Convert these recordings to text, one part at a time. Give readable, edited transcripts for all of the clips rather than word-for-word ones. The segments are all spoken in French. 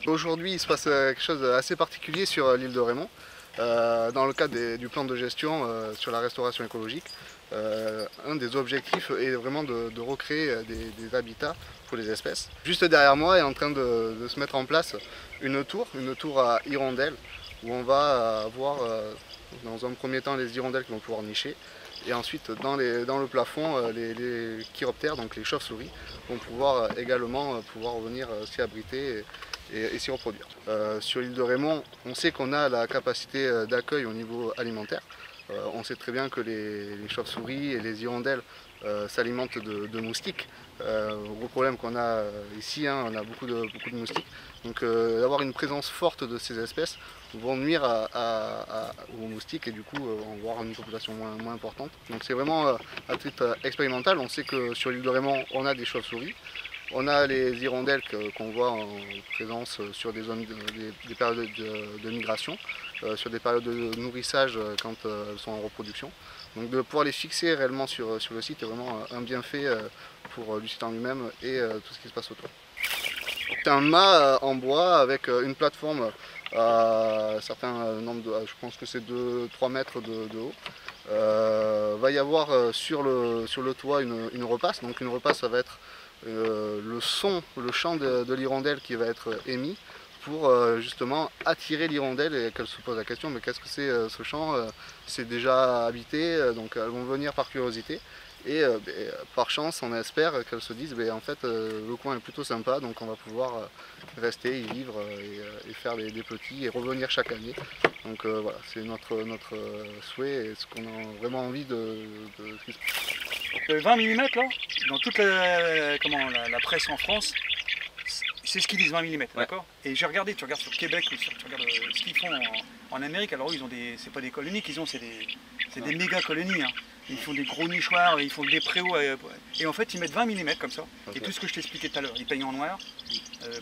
Aujourd'hui, il se passe quelque chose d'assez particulier sur l'île de Rémont. Dans le cadre du plan de gestion sur la restauration écologique, un des objectifs est vraiment de recréer des habitats pour les espèces. Juste derrière moi est en train de se mettre en place une tour à hirondelles, où on va avoir dans un premier temps les hirondelles qui vont pouvoir nicher, et ensuite dans le plafond les chiroptères, donc les chauves-souris, vont pouvoir également venir s'y abriter et s'y reproduire. Sur l'île de Rémont, on sait qu'on a la capacité d'accueil au niveau alimentaire. On sait très bien que les chauves-souris et les hirondelles s'alimentent de moustiques. Gros problème qu'on a ici, on a beaucoup de moustiques. Donc d'avoir une présence forte de ces espèces vont nuire aux moustiques et du coup on va avoir une population moins importante. Donc c'est vraiment à titre expérimental. On sait que sur l'île de Rémont, on a des chauves-souris. On a les hirondelles qu'on voit en présence sur des périodes de migration, sur des périodes de nourrissage quand elles sont en reproduction. Donc de pouvoir les fixer réellement sur le site est vraiment un bienfait pour le site en lui-même et tout ce qui se passe autour. C'est un mât en bois avec une plateforme à un certain nombre je pense que c'est 3 mètres de haut. Va y avoir sur le toit une repasse. Donc une repasse, ça va être le chant de l'hirondelle qui va être émis pour justement attirer l'hirondelle et qu'elle se pose la question, mais qu'est-ce que c'est ce chant? C'est déjà habité, donc elles vont venir par curiosité. Et par chance, on espère qu'elles se disent en fait le coin est plutôt sympa, donc on va pouvoir rester, y vivre et faire des petits et revenir chaque année. Donc voilà, c'est notre souhait et ce qu'on a vraiment envie de... 20 mm là, dans toute la presse en France, c'est ce qu'ils disent 20 mm, ouais. D'accord. Et j'ai regardé, tu regardes sur Québec, tu regardes ce qu'ils font en Amérique, alors eux, ils ont c'est pas des colonies qu'ils ont, c'est des méga colonies. Hein. Ils font des gros nichoirs, ils font des préaux, et en fait ils mettent 20 mm comme ça, okay. Et tout ce que je t'expliquais tout à l'heure, ils peignent en noir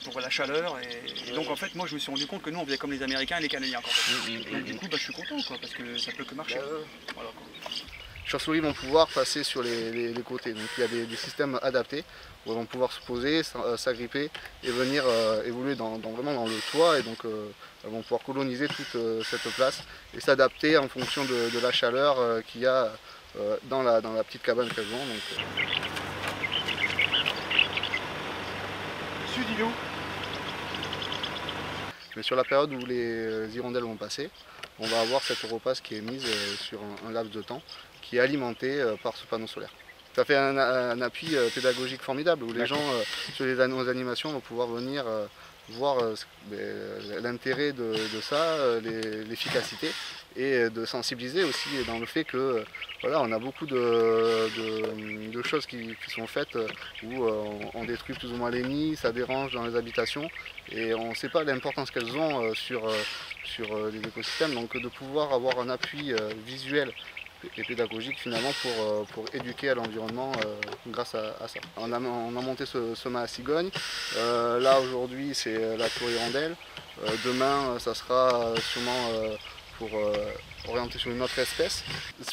pour la chaleur, et donc en fait moi je me suis rendu compte que nous on faisait comme les Américains et les Canadiens. Donc du coup je suis content quoi, parce que ça peut que marcher. Voilà, les chauves-souris vont pouvoir passer sur les côtés, donc il y a des systèmes adaptés où elles vont pouvoir se poser, s'agripper et venir évoluer vraiment dans le toit, et donc elles vont pouvoir coloniser toute cette place et s'adapter en fonction de la chaleur qu'il y a dans la petite cabane qu'elles ont. Sud, il est où? Mais sur la période où les hirondelles vont passer, on va avoir cette repasse qui est mise sur un laps de temps qui est alimenté par ce panneau solaire. Ça fait un appui pédagogique formidable où les gens sur nos animations vont pouvoir venir voir l'intérêt de ça, l'efficacité, et de sensibiliser aussi dans le fait que voilà, on a beaucoup de choses qui sont faites où on détruit plus ou moins les nids, ça dérange dans les habitations et on ne sait pas l'importance qu'elles ont sur les écosystèmes. Donc de pouvoir avoir un appui visuel et pédagogique finalement pour éduquer à l'environnement grâce à ça. On a monté ce mât à cigogne. Là aujourd'hui c'est la tour hirondelle. Demain ça sera sûrement pour orienter sur une autre espèce.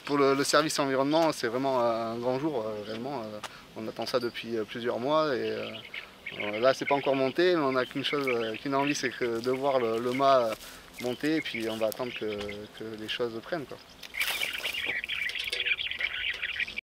Pour le service environnement, c'est vraiment un grand jour réellement. On attend ça depuis plusieurs mois et là c'est pas encore monté, mais on n'a qu'une envie, c'est de voir le mât monter, et puis on va attendre que les choses prennent, quoi.